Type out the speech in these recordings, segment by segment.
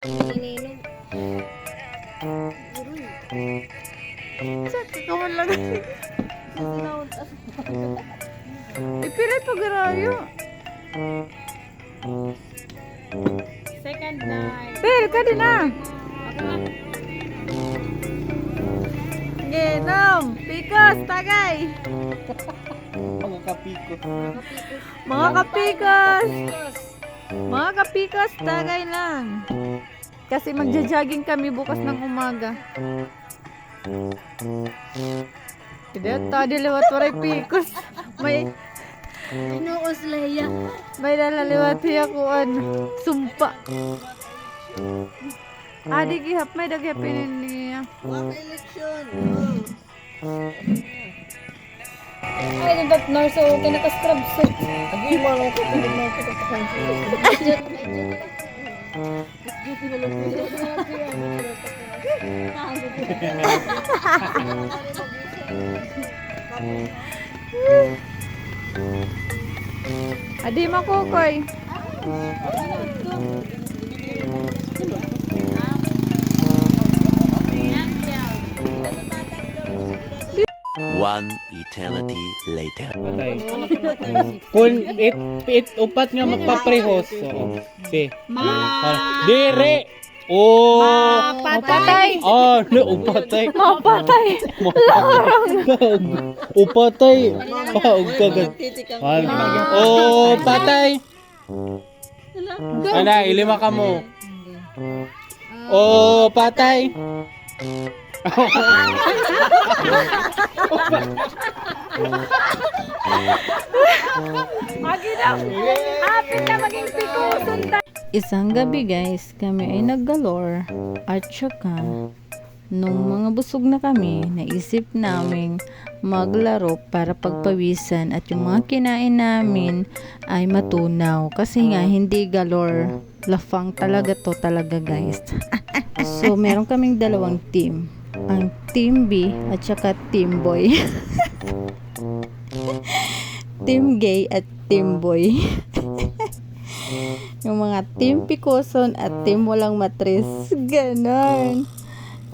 Ninong. Sakit ka man lang. Ipilit pa garayo. Second night. Pero ka din na. Ginom. Pikos. Tagay. Mga kapiko. Mga kapikos. Mga kapikos. Tagay lang. Kasi magja-jogging kami bukas ng umaga. Tidak tadi lewat waray pikos. Inuos Leia. May nalalewat hiya ko sumpa. Adi gihap may daghapin niya. Election. Ay, nabat narso kinaka-scrub so. Agi mo lang ko pinig mo ko tapos. Adi makukoy. One eternity later. Patay. Kung upat nga magpaprehos. Oo. Si. Dire. Oh. Mapatay. Oh, no, upatay. Mapatay. Upatay. Paog kagad. Oh, patay. Ana, ilima ka mo. Oh, patay. Apit na maging pikuson ta. Isang gabi guys, kami ay naggalor at saka nung mga busog na kami, naisip namin maglaro para pagpawisan at yung mga kinain namin ay matunaw kasi nga hindi galor, lafang talaga to talaga guys. So meron kaming dalawang team, ang team B at saka team boy. Team gay at team boy. Yung mga team pikoson at team walang matris. Ganon.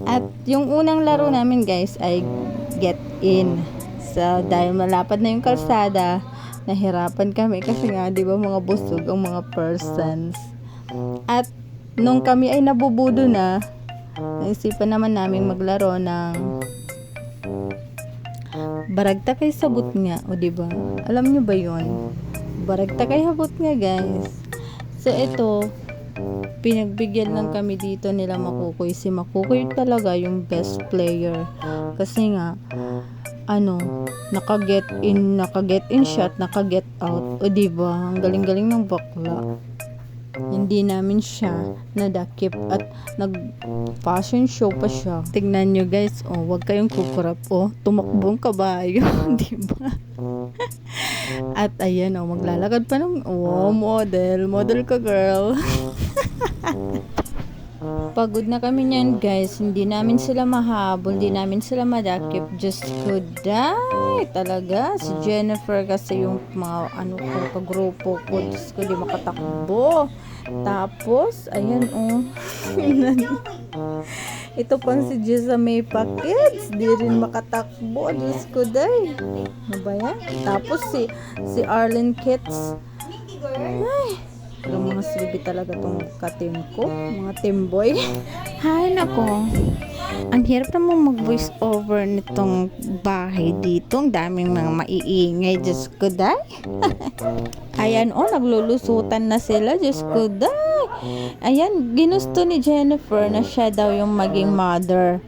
At yung unang laro namin guys ay get in. So dahil malapad na yung kalsada, nahirapan kami kasi nga di ba mga busog ang mga persons. At nung kami ay nabubudo na, naisipan naman namin maglaro ng baragta kay sabot nga, o di ba? Alam nyo ba 'yon? Baragta kay habot nga, guys. So ito, pinagbigyan lang kami dito nila Makukoy. Si Makukoy talaga yung best player. Kasi nga naka-get in shot, naka-get out. O di ba? Ang galing-galing ng bakla. Hindi namin siya nadakip at nag-fashion show pa siya. Tignan nyo guys, wag kayong kukurap. Tumakbong kabayo, di ba? At ayan, maglalakad pa ng model ka girl. Pagod na kami niyan guys, hindi namin sila mahabol, hindi namin sila madakip. Just ko die talaga. Si Jennifer kasi yung mga kagrupo ko, just ko di makatakbo. Tapos ayan ito pang si Jessa May Packets, di rin makatakbo. Just ko die. Ano ba yan? Tapos si Arlen Kits, ay, yung mga silbi talaga tong ka-team ko, mga team boy. Hay nako, ang hirap naman mag-voice over nitong bahay dito. Ang daming mga maiingay. Diyos ko day. Ayan naglulusutan na sila. Diyos ko day. Ayan, ginusto ni Jennifer na siya daw yung maging mother,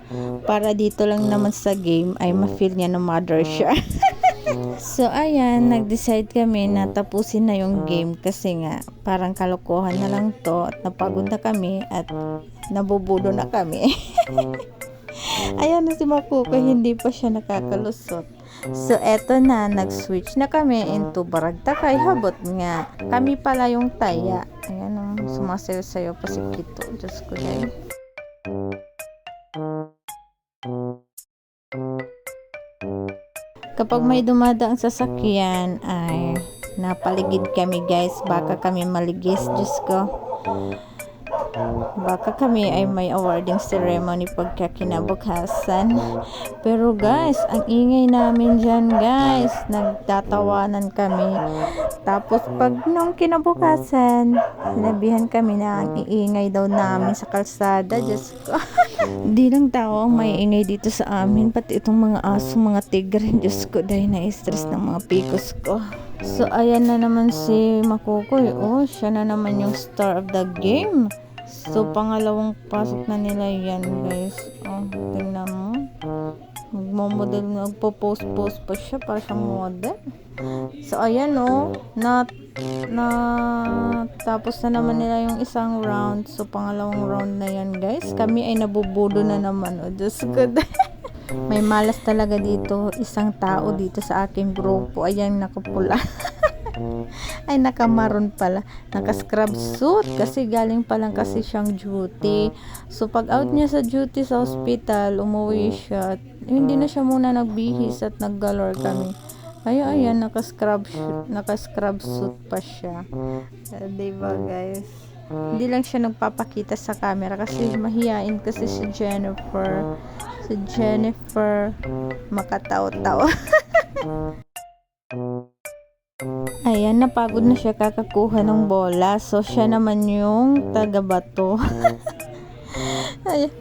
para dito lang naman sa game ay ma-feel niya na mother siya. So ayan, nag-decide kami na tapusin na yung game kasi nga parang kalokohan na lang to at napagod na kami at nabubudo na kami. Ayan na si Makuko, hindi pa siya nakakalusot. So eto na, nag-switch na kami into baragta kay habot nga. Kami pala yung taya. Ayan sumasayo-sayo pa si Kito. Diyos ko dahil. Kapag may dumadaang sasakyan ay napaligid kami guys, baka kami maligis. Diyos ko, Baka kami ay may awarding ceremony pagkakinabukasan. Pero guys, ang ingay namin dyan guys. Nagtatawanan kami. Tapos pag nung kinabukasan, sinabihan kami na ang iingay daw namin sa kalsada. Diyos ko. Di lang tao ang may ingay dito sa amin. Pati itong mga aso, mga tigre. Diyos ko, dahil na-stress ng mga pikos ko. So, ayan na naman si Makukoy. Oh, siya na naman yung star of the game. So, pangalawang pasok na nila yan, guys. Oh, tingnan mo. Magmamodel, nagpo-post-post pa siya para siyang model. So, ayan, oh. Tapos na naman nila yung isang round. So, pangalawang round na yan, guys. Kami ay nabubudo na naman. Oh, Diyos ko. May malas talaga dito. Isang tao dito sa aking grupo. Ayan, nakapula. Ay, nakamaroon pala. Naka-scrub suit. Kasi galing pa lang kasi siyang duty. So, pag out niya sa duty sa hospital, umuwi siya. Hindi na siya muna nagbihis at naggalor kami. Ayan, naka-scrub suit pa siya. Diba, guys? Hindi lang siya nagpapakita sa camera kasi mahiyain kasi si Jennifer. Si Jennifer makataw-taw. Ayan, napagod na siya kakakuha ng bola. So, siya naman yung taga-bato.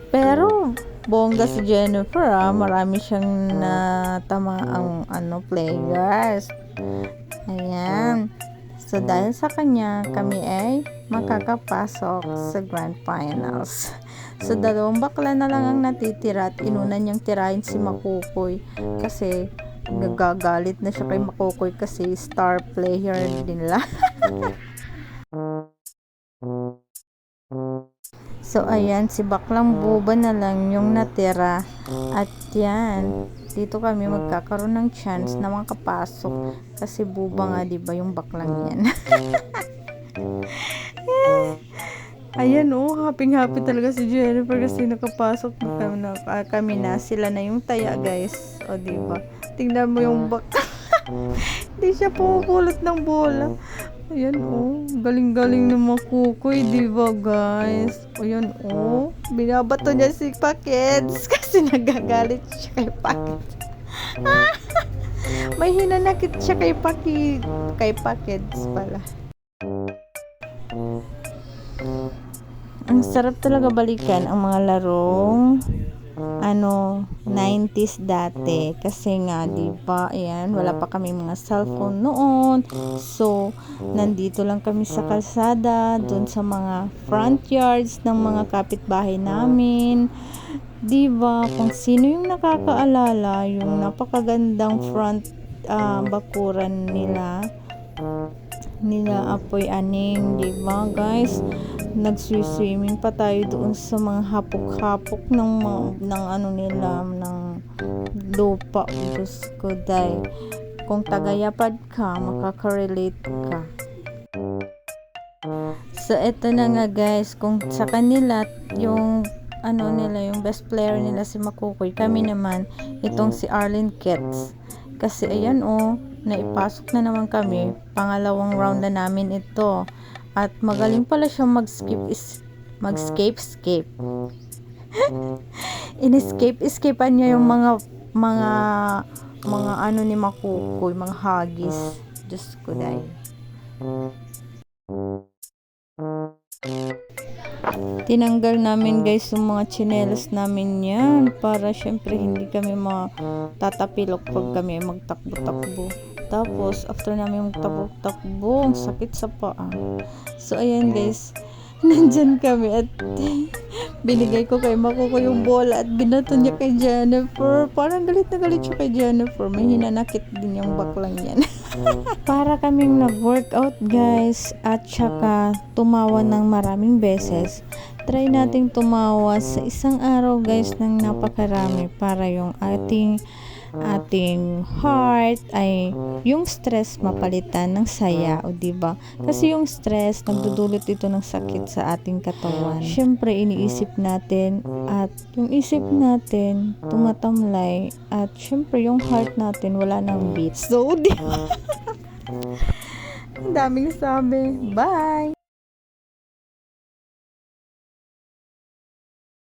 Pero, bongga si Jennifer, marami siyang natamaang players. Ayan. So, dahil sa kanya, kami ay makakapasok sa Grand Finals. So, dalawang bakla na lang ang natitira at inuna niyang tirahin si Makukoy kasi nagagalit na siya kay Makukoy kasi star player nila. So, ayan, si baklang buba na lang yung natira. At yan, dito kami magkakaroon ng chance na makapasok. Kasi buba nga, diba, yung baklang yan. Ayan, happy talaga si Jennifer kasi nakapasok na kami na. Sila na yung taya, guys. O, diba? Tingnan mo yung Hindi siya pumupulot ng bola. Ayan, galing-galing ng Makukoy, diba, guys? Ayan, binabato niya si Packets kasi nagagalit siya kay Packets. May hinanakit siya kay Packets pala. Ang sarap talaga balikan ang mga larong 90s dati kasi nga diba, ayan, wala pa kami mga cellphone noon. So, nandito lang kami sa kalsada, doon sa mga front yards ng mga kapitbahay namin. Diba, kung sino yung nakakaalala yung napakagandang front bakuran nila Apoy Aning, diba, guys? Nagswimming pa tayo doon sa mga hapok-hapok ng lupa. Diyos ko, day. Kung tagayapad ka, makaka-relate ka. So, eto na nga, guys. Kung sa kanila, yung yung best player nila si Makukoy, kami naman, itong si Arlene Kets. Kasi, ayan, naipasok na naman kami. Pangalawang round na namin ito. At magaling pala siya mag-escape. In-escape-escapean niya yung mga ni Makukoy, mga hagis. Diyos ko, day. Tinanggal namin, guys, yung mga tsinelas namin yan para syempre hindi kami matatapilok pag kami magtakbo-takbo. Tapos, after namin magtakbo-takbo, ang sakit sa paa. So, ayan, guys. Nandyan kami at binigay ko kay Makukoy yung bola at binato niya kay Jennifer. Parang galit na galit siya kay Jennifer. May hinanakit din yung baklang yan. Para kaming nag-workout, guys, at saka tumawa ng maraming beses. Try nating tumawa sa isang araw, guys, ng napakarami para yung ating heart ay yung stress mapalitan ng saya, o diba? Kasi yung stress nagdudulot ito ng sakit sa ating katawan. Syempre iniisip natin at yung isip natin tumatamlay at syempre yung heart natin wala nang beat. So, diba? Ang daming sabi. Bye!